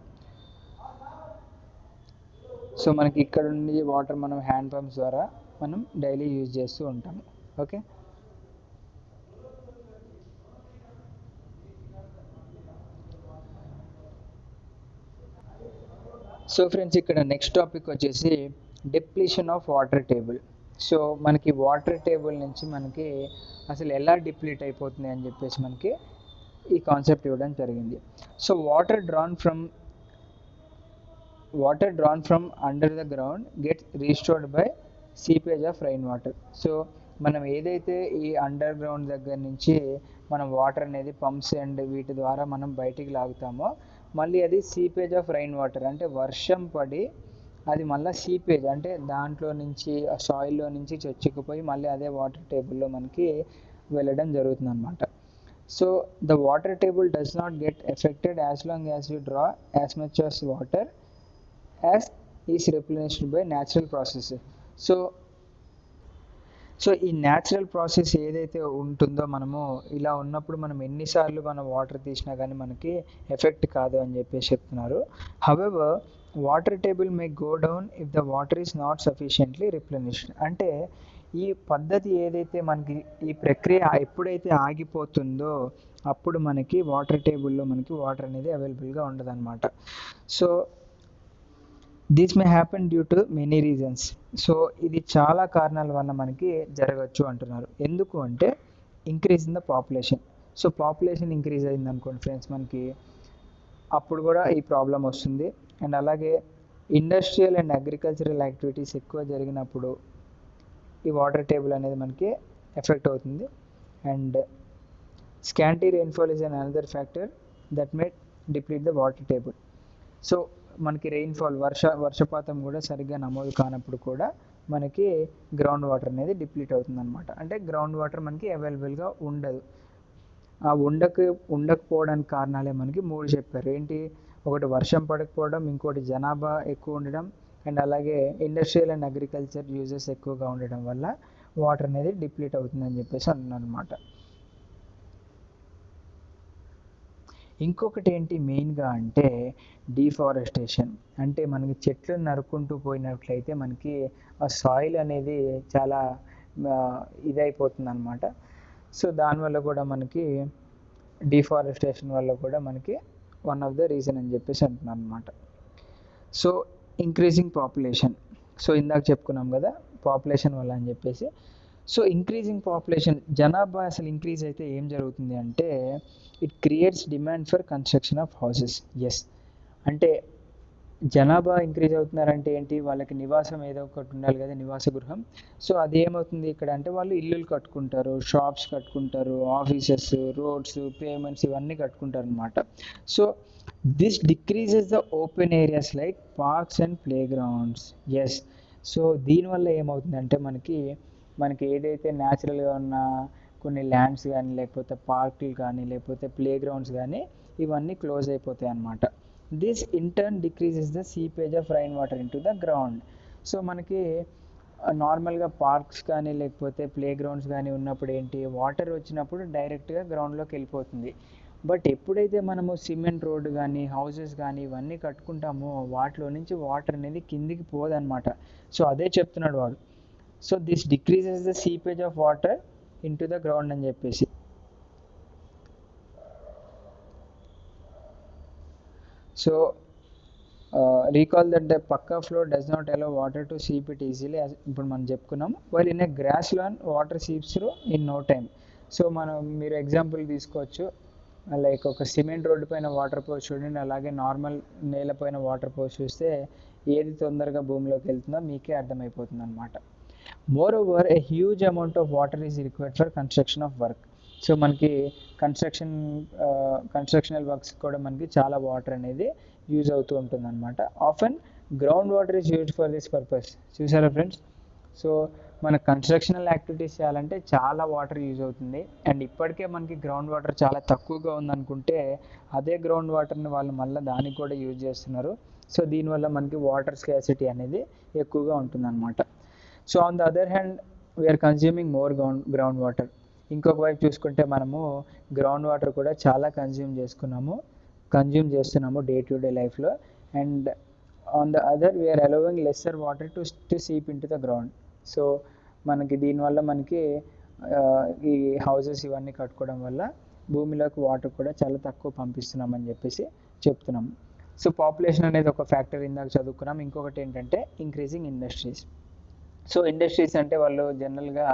Speaker 1: సో మనకి ఇక్కడ నుండి వాటర్ మనం హ్యాండ్ పంప్స్ ద్వారా మనం డైలీ యూజ్ చేస్తూ ఉంటాము. ఓకే, సో ఫ్రెండ్స్ ఇక్కడ నెక్స్ట్ టాపిక్ వచ్చేసి depletion of water table. So మనకి వాటర్ టేబుల్ నుంచి మనకి అసలు ఎలా డిప్లీట్ అయిపోతుంది అని చెప్పేసి మనకి ఈ కాన్సెప్ట్ ఇవ్వడం జరిగింది. So water drawn from under the ground gets restored by seepage of rain water. So మనం ఏదైతే ఈ అండర్ గ్రౌండ్ దగ్గర నుంచి మనం వాటర్ అనేది పంప్స్ అండ్ వీటి ద్వారా మనం బయటికి లాగుతామో మళ్ళీ అది సీపేజ్ ఆఫ్ రైన్ వాటర్, అంటే వర్షం పడి అది మళ్ళీ సీపేజ్ అంటే దాంట్లో నుంచి సాయిల్లో నుంచి చొచ్చుకుపోయి మళ్ళీ అదే వాటర్ టేబుల్లో మనకి వెళ్ళడం జరుగుతుంది అనమాట. So the water table does not get affected as long as you draw as much of water as is replenished by natural process. So ఈ న్యాచురల్ ప్రాసెస్ ఏదైతే ఉంటుందో మనము ఇలా ఉన్నప్పుడు మనం ఎన్నిసార్లు మనం వాటర్ తీసినా కానీ మనకి ఎఫెక్ట్ కాదు అని చెప్పేసి చెప్తున్నారు. However water table may go down if the water is not sufficiently replenished. అంటే ఈ పద్ధతి ఏదైతే మనకి ఈ ప్రక్రియ ఎప్పుడైతే ఆగిపోతుందో అప్పుడు మనకి వాటర్ టేబుల్లో మనకి వాటర్ అనేది అవైలబుల్గా ఉండదు అనమాట. So this may happen due to many reasons. So ఇది చాలా కారణాల వల్ల మనకి జరగచ్చు అంటున్నారు. ఎందుకు అంటే increase in the population. So population increase అయింది అనుకోండి ఫ్రెండ్స్, మనకి అప్పుడు కూడా ఈ ప్రాబ్లం వస్తుంది. అండ్ అలాగే ఇండస్ట్రియల్ అండ్ అగ్రికల్చరల్ యాక్టివిటీస్ ఎక్కువ జరిగినప్పుడు ఈ వాటర్ టేబుల్ అనేది మనకి ఎఫెక్ట్ అవుతుంది. And scanty rainfall is an another factor that may deplete the water table. So మనకి రెయిన్ఫాల్ వర్షపాతం కూడా సరిగ్గా నమోదు కానప్పుడు కూడా మనకి గ్రౌండ్ వాటర్ అనేది డిప్లీట్ అవుతుంది అనమాట. అంటే గ్రౌండ్ వాటర్ మనకి అవైలబుల్గా ఉండదు. ఆ ఉండకపోవడానికి కారణాలే మనకి 3 చెప్పారు. ఏంటి? ఒకటి వర్షం పడకపోవడం, ఇంకోటి జనాభా ఎక్కువ ఉండడం, అండ్ అలాగే ఇండస్ట్రియల్ అండ్ అగ్రికల్చర్ యూజెస్ ఎక్కువగా ఉండడం వల్ల వాటర్ అనేది డిప్లీట్ అవుతుందని చెప్పేసి అంటున్నారు అనమాట. ఇంకొకటి ఏంటి మెయిన్గా అంటే డీఫారెస్టేషన్. అంటే మనకి చెట్లు నరుక్కుంటూ పోయినట్లయితే మనకి ఆ సాయిల్ అనేది చాలా ఇదైపోతుంది అనమాట. సో దానివల్ల కూడా మనకి డీఫారెస్టేషన్ వల్ల కూడా మనకి వన్ ఆఫ్ ద రీజన్ అని చెప్పేసి అంటున్నాను అనమాట. So increasing population. సో ఇందాక చెప్పుకున్నాం కదా పాపులేషన్ వల్ల అని చెప్పేసి. సో ఇంక్రీజింగ్ పాపులేషన్, జనాభా అసలు ఇంక్రీజ్ అయితే ఏం జరుగుతుంది అంటే it creates demand for construction of houses. Yes, అంటే జనాభా ఇంక్రీజ్ అవుతున్నారంటే ఏంటి? వాళ్ళకి నివాసం ఏదో ఒకటి ఉండాలి కదా, నివాస గృహం. సో అది ఏమవుతుంది ఇక్కడ అంటే వాళ్ళు ఇల్లులు కట్టుకుంటారు, షాప్స్ కట్టుకుంటారు, ఆఫీసెస్, రోడ్స్, పేమెంట్స్ ఇవన్నీ కట్టుకుంటారు అనమాట. So this decreases the open areas like parks and play grounds. Yes, so దీనివల్ల ఏమవుతుందంటే మనకి ఏదైతే న్యాచురల్గా ఉన్న కొన్ని ల్యాండ్స్ కానీ, లేకపోతే పార్కులు కానీ, లేకపోతే ప్లే గ్రౌండ్స్ కానీ ఇవన్నీ క్లోజ్ అయిపోతాయి అన్నమాట. This in turn decreases the seepage of rain water into the ground. So మనకి నార్మల్గా పార్క్స్ కానీ లేకపోతే ప్లే గ్రౌండ్స్ కానీ ఉన్నప్పుడు ఏంటి, వాటర్ వచ్చినప్పుడు డైరెక్ట్గా గ్రౌండ్లోకి వెళ్ళిపోతుంది. బట్ ఎప్పుడైతే మనము సిమెంట్ రోడ్డు కానీ, హౌసెస్ కానీ ఇవన్నీ కట్టుకుంటామో వాటిలో నుంచి వాటర్ అనేది కిందికి పోదన్నమాట. సో అదే చెప్తున్నాడు వాడు. So this decreases the seepage of water into the ground అని చెప్పేసి. So recall that the pucca floor does not allow water to seep it easily. ఇప్పుడు మనం చెప్పుకున్నాం. While in a grass lawn water seeps through in no time. So మీరు example తీసుకోవచ్చు, like ఒక cement road పైన water పోసి చూడండి, అలాగే నార్మల్ నేలపైన వాటర్ పోసి చూస్తే ఏది తొందరగా భూమిలోకి వెళ్తుందో మీకే అర్థమైపోతుంది అనమాట. Moreover a huge amount of water is required for construction of work. So మనకి కన్స్ట్రక్షనల్ వర్క్స్ కూడా మనకి చాలా వాటర్ అనేది యూజ్ అవుతూ ఉంటుంది అనమాట. Often ground water is used for this purpose. చూసారా ఫ్రెండ్స్? సో మన కన్స్ట్రక్షనల్ యాక్టివిటీస్ చేయాలంటే చాలా వాటర్ యూజ్ అవుతుంది. అండ్ ఇప్పటికే మనకి గ్రౌండ్ వాటర్ చాలా తక్కువగా ఉందనుకుంటే అదే గ్రౌండ్ వాటర్ని వాళ్ళు మళ్ళీ దానికి కూడా యూజ్ చేస్తున్నారు. సో దీనివల్ల మనకి వాటర్ స్కాసిటీ అనేది ఎక్కువగా ఉంటుందన్నమాట. So on the other hand we're consuming more ground water. ఇంకొక వైపు చూసుకుంటే మనము గ్రౌండ్ వాటర్ కూడా చాలా కన్జ్యూమ్ చేస్తున్నాము డే టు డే లైఫ్లో. And on the other we are allowing lesser water to seep into the ground. So మనకి దీనివల్ల మనకి ఈ హౌసెస్ ఇవన్నీ కట్టుకోవడం వల్ల భూమిలోకి వాటర్ కూడా చాలా తక్కువ పంపిస్తున్నామని చెప్పేసి చెప్తున్నాం. సో పాపులేషన్ అనేది ఒక ఫ్యాక్టర్ ఇందాక చదువుకున్నాం. ఇంకొకటి ఏంటంటే ఇంక్రీజింగ్ ఇండస్ట్రీస్. సో ఇండస్ట్రీస్ అంటే వాళ్ళు జనరల్గా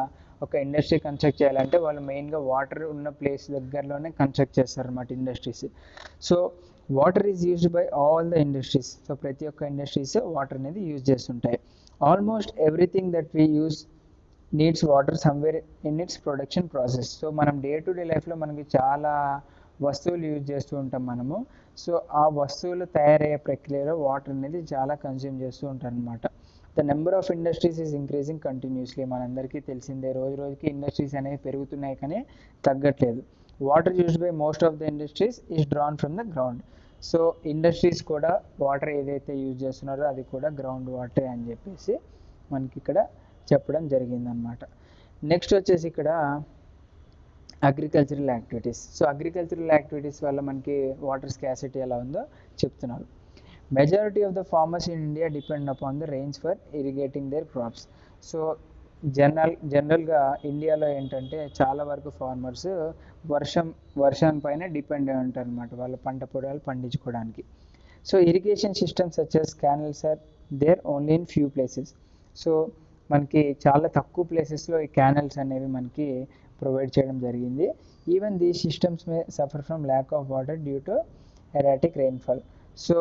Speaker 1: ఒక ఇండస్ట్రీ కన్స్ట్రక్ట్ చేయాలంటే వాళ్ళు మెయిన్గా వాటర్ ఉన్న ప్లేస్ దగ్గరలోనే కన్స్ట్రక్ట్ చేస్తారన్నమాట industries. So water is used by all the industries. So ప్రతి ఒక్క ఇండస్ట్రీస్ వాటర్ అనేది యూజ్ చేస్తుంటాయి. Almost everything that we use needs water somewhere in it's production process. So మనం డే టు డే లైఫ్లో మనకి చాలా వస్తువులు యూజ్ చేస్తూ ఉంటాం మనము. సో ఆ వస్తువులు తయారయ్యే ప్రక్రియలో వాటర్ అనేది చాలా కన్జ్యూమ్ చేస్తూ ఉంటారు అనమాట. The number of industries is increasing continuously. మనందరికీ తెలిసిందే, రోజు రోజుకి ఇండస్ట్రీస్ అనేవి పెరుగుతున్నాయి కానీ తగ్గట్లేదు. Water used by most of the industries is drawn from the ground. So industries కూడా వాటర్ ఏదైతే యూజ్ చేస్తున్నారో అది కూడా గ్రౌండ్ వాటర్ అని చెప్పేసి మనకి ఇక్కడ చెప్పడం జరిగిందనమాట. నెక్స్ట్ వచ్చేసి ఇక్కడ agricultural activities. So agricultural activities వల్ల మనకి వాటర్ స్కాసిటీ ఎలా ఉందో చెప్తున్నారు. Majority of the farmers in India depend upon the rains for irrigating their crops. So జనరల్గా ఇండియాలో ఏంటంటే చాలా వరకు ఫార్మర్స్ వర్షం పైన డిపెండ్ అయి ఉంటారు అనమాట వాళ్ళ పంట పొలాలు పండించుకోవడానికి. So irrigation systems such as canals are there only in few places. So మనకి చాలా తక్కువ ప్లేసెస్లో ఈ క్యానల్స్ అనేవి మనకి ప్రొవైడ్ చేయడం జరిగింది. Even these systems May suffer from lack of water due to erratic rainfall. So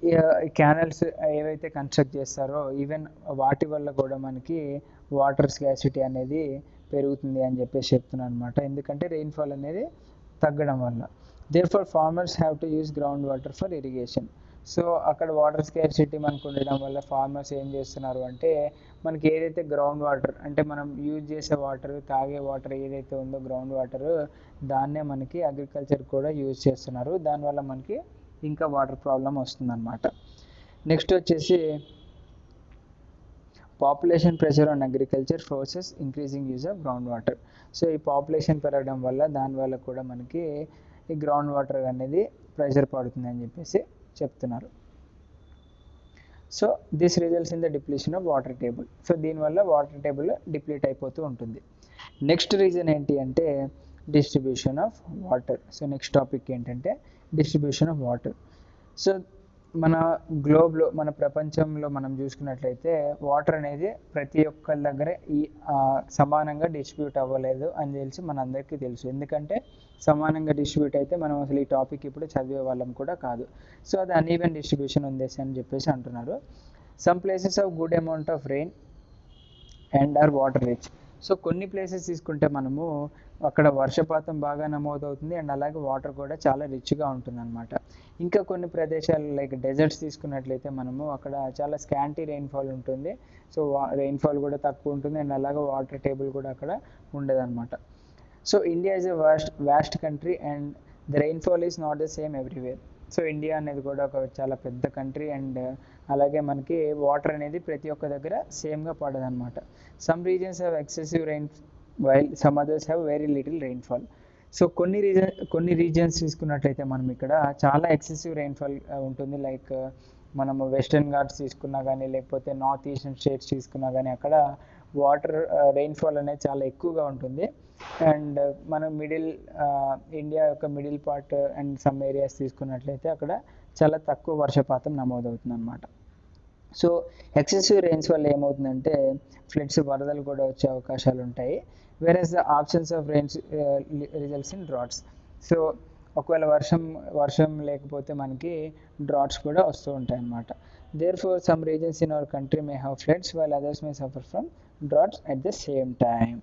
Speaker 1: ఈ క్యానల్స్ ఏవైతే కన్స్ట్రక్ట్ చేస్తారో ఈవెన్ వాటి వల్ల కూడా మనకి వాటర్ స్కాసిటీ అనేది పెరుగుతుంది అని చెప్పేసి చెప్తున్నాను అనమాట. ఎందుకంటే రెయిన్ఫాల్ అనేది తగ్గడం వల్ల. Therefore farmers have to use ground water for irrigation. So అక్కడ వాటర్ స్కాసిటీ మనకు ఉండడం వల్ల ఫార్మర్స్ ఏం చేస్తున్నారు అంటే మనకి ఏదైతే గ్రౌండ్ వాటర్ అంటే మనం యూజ్ చేసే వాటర్, తాగే వాటర్ ఏదైతే ఉందో గ్రౌండ్ వాటర్, దాన్నే మనకి అగ్రికల్చర్ కూడా యూజ్ చేస్తున్నారు. దానివల్ల మనకి ఇంకా వాటర్ ప్రాబ్లం వస్తుందన్నమాట. నెక్స్ట్ వచ్చేసి population pressure on agriculture forces increasing use of ground water. So ఈ పాపులేషన్ పెరగడం వల్ల దానివల్ల కూడా మనకి ఈ గ్రౌండ్ వాటర్ అనేది ప్రెషర్ పడుతుంది అని చెప్పేసి చెప్తున్నారు. So this results in the depletion of water table. So దీనివల్ల వాటర్ టేబుల్ డిప్లీట్ అయిపోతూ ఉంటుంది. నెక్స్ట్ రీజన్ ఏంటి అంటే distribution of water. So next topic ఏంటంటే డిస్ట్రిబ్యూషన్ ఆఫ్ వాటర్. సో మన గ్లోబ్లో, మన ప్రపంచంలో మనం చూసుకున్నట్లయితే వాటర్ అనేది ప్రతి ఒక్కరి దగ్గర సమానంగా డిస్ట్రిబ్యూట్ అవ్వలేదు అని తెలిసి మనందరికీ తెలుసు. ఎందుకంటే సమానంగా డిస్ట్రిబ్యూట్ అయితే మనం అసలు ఈ టాపిక్ ఇప్పుడు చదివే వాళ్ళం కూడా కాదు. సో అది అన్ఈవెన్ డిస్ట్రిబ్యూషన్ ఉంది అని చెప్పేసి అంటున్నారు. Some places of good amount of rain and are water rich. So కొన్ని ప్లేసెస్ తీసుకుంటే మనము అక్కడ వర్షపాతం బాగా నమోదవుతుంది అండ్ అలాగే వాటర్ కూడా చాలా రిచ్గా ఉంటుంది అనమాట. ఇంకా కొన్ని ప్రదేశాలు లైక్ డెజర్ట్స్ తీసుకున్నట్లయితే మనము అక్కడ చాలా స్కాంటీ రెయిన్ఫాల్ ఉంటుంది. సో రెయిన్ఫాల్ కూడా తక్కువ ఉంటుంది అండ్ అలాగే వాటర్ టేబుల్ కూడా అక్కడ ఉండదన్నమాట. So India is a vast country and the rainfall is not the same everywhere. So India అనేది కూడా ఒక చాలా పెద్ద కంట్రీ అండ్ అలాగే మనకి వాటర్ అనేది ప్రతి ఒక్క దగ్గర సేమ్గా పడదన్నమాట. Some regions have excessive rain while some others have very little rainfall. So కొన్ని రీజన్స్ తీసుకున్నట్లయితే మనం ఇక్కడ చాలా ఎక్సెసివ్ రెయిన్ఫాల్ ఉంటుంది. లైక్ మనము వెస్టర్న్ ఘాట్స్ తీసుకున్నా కానీ లేకపోతే నార్త్ ఈస్టర్న్ స్టేట్స్ తీసుకున్నా కానీ అక్కడ వాటర్ రెయిన్ఫాల్ అనేది చాలా ఎక్కువగా ఉంటుంది. అండ్ మనం ఇండియా యొక్క middle part and some areas తీసుకున్నట్లయితే అక్కడ చాలా తక్కువ వర్షపాతం నమోదవుతుంది అనమాట. సో ఎక్సెసివ్ రెయిన్స్ వల్ల ఏమవుతుందంటే ఫ్లడ్స్, వరదలు కూడా వచ్చే అవకాశాలు ఉంటాయి. Whereas the absence of rains results in droughts. So ఒకవేళ వర్షం లేకపోతే మనకి డ్రాట్స్ కూడా వస్తూ ఉంటాయి అన్నమాట. Therefore some reasons in our country may have floods while others May suffer from droughts at the same time.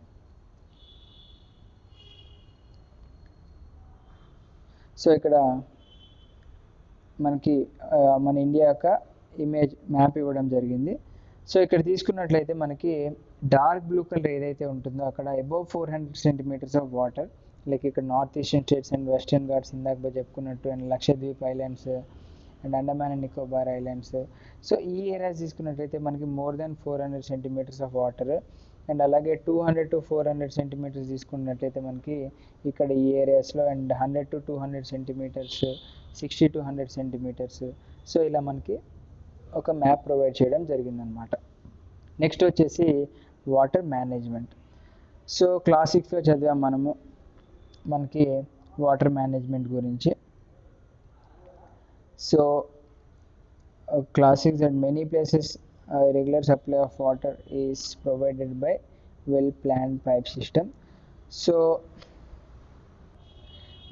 Speaker 1: So ఇక్కడ మనకి మన ఇండియా యొక్క ఇమేజ్ మ్యాప్ ఇవ్వడం జరిగింది. సో ఇక్కడ తీసుకున్నట్లయితే మనకి డార్క్ బ్లూ కలర్ ఏదైతే ఉంటుందో అక్కడ above 400 centimetres of water, like ఇక్కడ north eastern states and Western Ghats ఇందాక చెప్పుకున్నట్టు and Lakshadweep islands and Andaman and Nicobar islands. So ఈ ఏరియాస్ తీసుకున్నట్లయితే మనకి more than 400 centimetres of water and అలాగే 200 to 400 సెంటీమీటర్స్ తీసుకున్నట్లయితే మనకి ఇక్కడ ఈ ఏరియాస్లో and 100 to 200 centimetres, 60 to 100 centimetres. So ఇలా మనకి ఒక మ్యాప్ ప్రొవైడ్ చేయడం జరిగిందనమాట. నెక్స్ట్ వచ్చేసి వాటర్ మేనేజ్మెంట్. సో క్లాస్ 6లో చదివాం మనకి వాటర్ మేనేజ్మెంట్ గురించి. So class 6 that many places regular supply of water is provided by well planned pipe system. So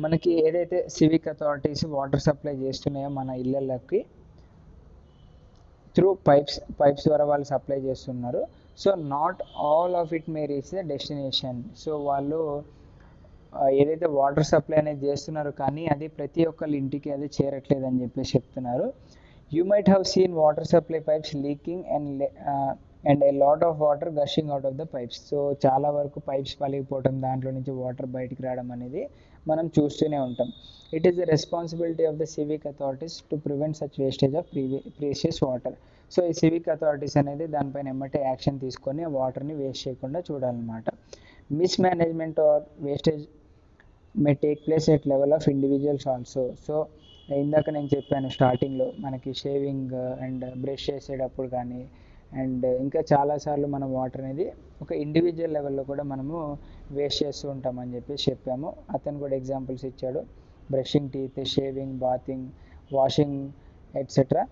Speaker 1: మనకి ఏదైతే సివిక్ అథారిటీస్ వాటర్ సప్లై చేస్తున్నాయో మన ఇళ్ళకి త్రూ పైప్స్ ద్వారా వాళ్ళు సప్లై చేస్తున్నారు. So not all of it may reach the destination. So వాళ్ళు ఏదైతే water supply అనేది చేస్తున్నారో కానీ అది ప్రతి ఒక్కరి ఇంటికి అది చేరట్లేదు అని చెప్పేసి చెప్తున్నారు. You might have seen water supply pipes leaking and a lot of water gushing out of the pipes. So చాలా వరకు పైప్స్ పలిగిపోవడం, దాంట్లో నుంచి వాటర్ బయటికి రావడం అనేది మనం చూస్తూనే ఉంటాం. It is the responsibility of the civic authorities to prevent such wastage of precious water. So ఈ సివిక్ అథారిటీస్ అనేది దానిపైన ఎమ్మటే యాక్షన్ తీసుకొని ఆ వాటర్ని వేస్ట్ చేయకుండా చూడాలన్నమాట. Mismanagement or wastage may take place at level of individuals also. So ఇందాక నేను చెప్పాను స్టార్టింగ్లో మనకి షేవింగ్ అండ్ బ్రష్ చేసేటప్పుడు కానీ అండ్ ఇంకా చాలాసార్లు మనం వాటర్ అనేది ఒక ఇండివిజువల్ లెవెల్లో కూడా మనము వేస్ట్ చేస్తూ ఉంటామని చెప్పేసి చెప్పాము. అతను కూడా ఎగ్జాంపుల్స్ ఇచ్చాడు. Brushing teeth, shaving, bathing, washing etcetera.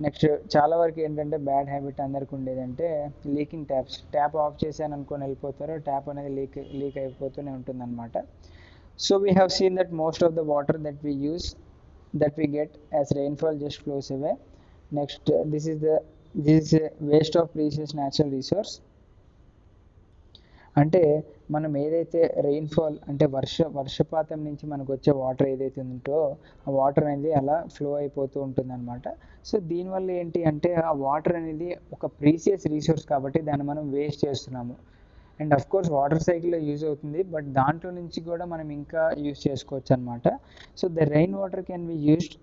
Speaker 1: Next చాలా వరకు ఏంటంటే బ్యాడ్ హ్యాబిట్ అందరికి ఉండేదంటే లీకింగ్ ట్యాప్స్. ట్యాప్ ఆఫ్ చేశాను అనుకొని వెళ్ళిపోతారు, ట్యాప్ అనేది లీక్ అయిపోతూనే ఉంటుంది అనమాట. So we have seen that most of the water that we get as rainfall just flows away. Next, this is a waste of precious natural resource. అంటే మనం ఏదైతే rainfall అంటే వర్షపాతం నుంచి మనకు వచ్చే వాటర్ ఏదైతే ఉందో ఆ వాటర్ అనేది అలా ఫ్లో అయిపోతూ ఉంటుంది అనమాట. సో దీనివల్ల ఏంటి అంటే ఆ వాటర్ అనేది ఒక ప్రీసియస్ రీసోర్స్ కాబట్టి దాన్ని మనం వేస్ట్ చేస్తున్నాము. అండ్ అఫ్ కోర్స్ వాటర్ సైకిల్లో యూజ్ అవుతుంది, బట్ దాంట్లో నుంచి కూడా మనం ఇంకా యూజ్ చేసుకోవచ్చు అనమాట. So the rain water can be used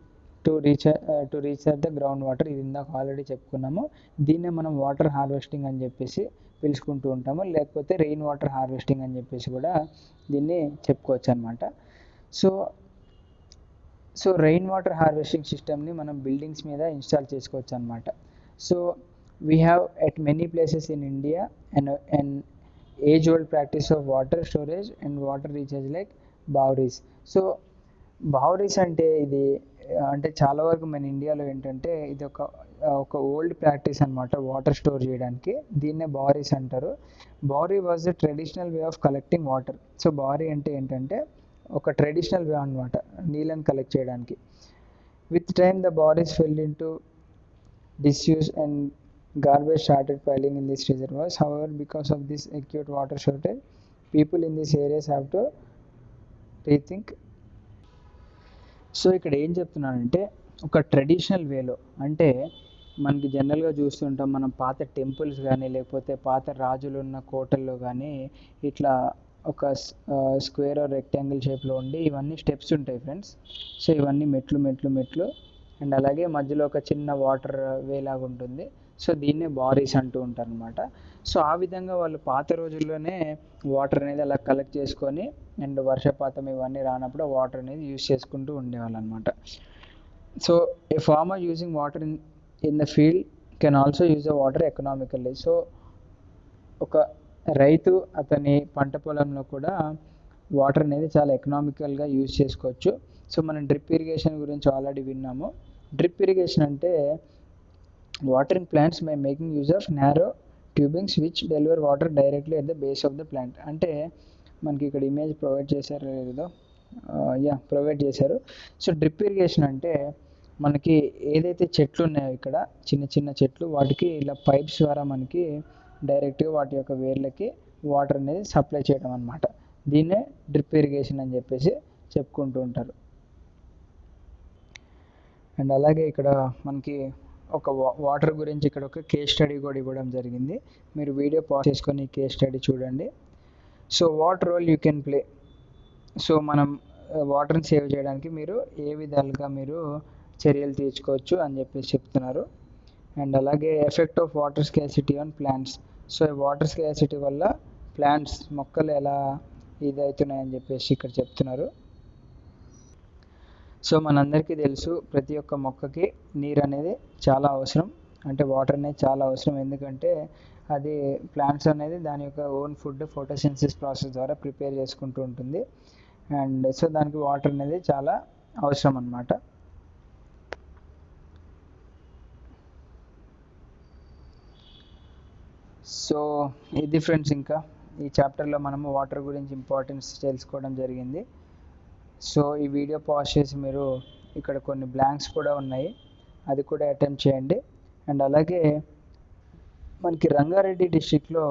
Speaker 1: to recharge the ground water. ఇది ఇందాక ఆల్రెడీ చెప్పుకున్నాము. దీన్నే మనం వాటర్ హార్వెస్టింగ్ అని చెప్పేసి పిలుచుకుంటూ ఉంటాము, లేకపోతే రెయిన్ వాటర్ హార్వెస్టింగ్ అని చెప్పేసి కూడా దీన్ని చెప్పుకోవచ్చు అనమాట. సో రెయిన్ వాటర్ హార్వెస్టింగ్ సిస్టమ్ని మనం బిల్డింగ్స్ మీద ఇన్స్టాల్ చేసుకోవచ్చు అనమాట. So we have at many places in India and age old practice of water storage and water recharge like bawris. So bawris అంటే ఇది అంటే చాలా వరకు మన ఇండియాలో ఏంటంటే ఇది ఒక ఓల్డ్ ప్రాక్టీస్ అనమాట వాటర్ స్టోర్ చేయడానికి. దీన్నే బావరీస్ అంటారు. Bawri was the traditional way of collecting water. So bawri అంటే ఏంటంటే ఒక ట్రెడిషనల్ వే అనమాట నీళ్ళని కలెక్ట్ చేయడానికి. With time the bawris fell into disuse and garbage started piling in these reservoirs. However, because of this acute water shortage, people in these areas have to rethink. So ఇక్కడ ఏం చెప్తున్నానంటే ఒక traditional వేలో అంటే మనకి జనరల్గా చూస్తుంటాం మనం పాత టెంపుల్స్ కానీ లేకపోతే పాత రాజులు ఉన్న కోటల్లో కానీ ఇట్లా ఒక స్క్వేర్ రెక్టాంగిల్ షేప్లో ఉండి ఇవన్నీ స్టెప్స్ ఉంటాయి ఫ్రెండ్స్. సో ఇవన్నీ మెట్లు అండ్ అలాగే మధ్యలో ఒక చిన్న వాటర్ వే లాగా ఉంటుంది. సో దీన్నే బావరీస్ అంటూ ఉంటారు అనమాట. సో ఆ విధంగా వాళ్ళు పాత రోజుల్లోనే వాటర్ అనేది అలా కలెక్ట్ చేసుకొని అండ్ వర్షపాతం ఇవన్నీ రానప్పుడు ఆ వాటర్ అనేది యూజ్ చేసుకుంటూ ఉండేవాళ్ళు అనమాట. So a farmer using water in the field can also use the water economically. So ఒక రైతు అతని పంట పొలంలో కూడా వాటర్ అనేది చాలా ఎకనామికల్గా యూజ్ చేసుకోవచ్చు. సో మనం డ్రిప్ ఇరిగేషన్ గురించి ఆల్రెడీ విన్నాము. డ్రిప్ ఇరిగేషన్ అంటే watering plants by making use of narrow tubings which deliver water directly at the base of the plant. అంటే మనకి ఇక్కడ ఇమేజ్ ప్రొవైడ్ చేశారు లేదో, ప్రొవైడ్ చేశారు. సో డ్రిప్ ఇరిగేషన్ అంటే మనకి ఏదైతే చెట్లు ఉన్నాయో ఇక్కడ చిన్న చెట్లు వాటికి ఇలా పైప్స్ ద్వారా మనకి డైరెక్ట్గా వాటి యొక్క వేర్లకి వాటర్ అనేది సప్లై చేయడం అనమాట. దీన్నే డ్రిప్ ఇరిగేషన్ అని చెప్పేసి చెప్పుకుంటూ ఉంటారు. అండ్ అలాగే ఇక్కడ మనకి ఒక వాటర్ గురించి ఇక్కడ ఒక కేస్ స్టడీ కూడా ఇవ్వడం జరిగింది. మీరు వీడియో పాజ్ చేసుకొని కేస్ స్టడీ చూడండి. So what role you can play. So మనం వాటర్ని సేవ్ చేయడానికి మీరు ఏ విధాలుగా మీరు చర్యలు తీసుకోవచ్చు అని చెప్పేసి చెప్తున్నారు. అండ్ అలాగే effect of water scarcity on plants. So water scarcity వల్ల మొక్కలు ఎలా ఇదవుతున్నాయని చెప్పేసి ఇక్కడ చెప్తున్నారు. సో మనందరికీ తెలుసు ప్రతి ఒక్క మొక్కకి నీరు అనేది చాలా అవసరం, అంటే వాటర్ అనేది చాలా అవసరం. ఎందుకంటే అది ప్లాంట్స్ అనేది దాని యొక్క ఓన్ ఫుడ్ ఫోటోసింథసిస్ ప్రాసెస్ ద్వారా ప్రిపేర్ చేసుకుంటూ ఉంటుంది. అండ్ సో దానికి వాటర్ అనేది చాలా అవసరం అన్నమాట. సో ఇది ఫ్రెండ్స్, ఇంకా ఈ చాప్టర్లో మనము వాటర్ గురించి ఇంపార్టెన్స్ తెలుసుకోవడం జరిగింది. సో ఈ వీడియో పాజ్ చేసి మీరు ఇక్కడ కొన్ని బ్లాంక్స్ కూడా ఉన్నాయి, అది కూడా అటెంప్ట్ చేయండి. అండ్ అలాగే మనకి రంగారెడ్డి డిస్ట్రిక్ట్లో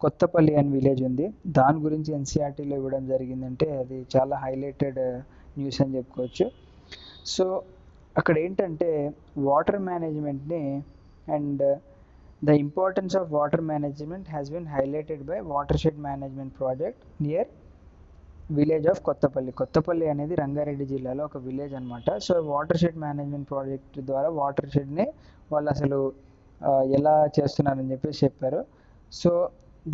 Speaker 1: కొత్తపల్లి అనే విలేజ్ ఉంది, దాని గురించి ఎన్సీఆర్టీలో ఇవ్వడం జరిగిందంటే అది చాలా హైలైటెడ్ న్యూస్ అని చెప్పుకోవచ్చు. సో అక్కడ ఏంటంటే వాటర్ మేనేజ్మెంట్ని and the importance of water management has been highlighted by water shed management project near village of Kothapalli అనేది రంగారెడ్డి జిల్లాలో ఒక విలేజ్ అనమాట. So water shed management project ద్వారా వాటర్ షెడ్ని వాళ్ళు అసలు ఎలా చేస్తున్నారని చెప్పేసి చెప్పారు. So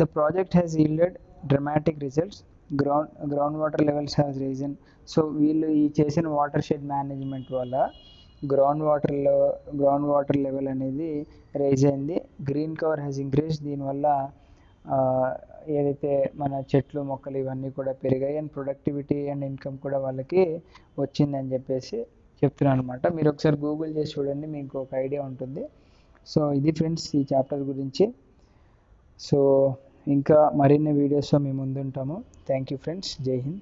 Speaker 1: the project has yielded dramatic results, ground water levels has risen. So వీళ్ళు ఈ చేసిన వాటర్ షెడ్ మేనేజ్మెంట్ వల్ల గ్రౌండ్ వాటర్ లెవెల్ అనేది రైజ్ అయింది. Green cover has increase. దీనివల్ల ఏదైతే మన చెట్లు మొక్కలు ఇవన్నీ కూడా పెరిగాయి అండ్ ప్రొడక్టివిటీ అండ్ ఇన్కమ్ కూడా వాళ్ళకి వచ్చిందని చెప్పేసి చెప్తున్నాను అనమాట. మీరు ఒకసారి గూగుల్ చేసి చూడండి, మీకు ఒక ఐడియా ఉంటుంది. సో ఇది ఫ్రెండ్స్ ఈ చాప్టర్ గురించి. సో ఇంకా మరిన్ని వీడియోస్తో మేము ముందుంటాము. Thank you friends. జై హింద్.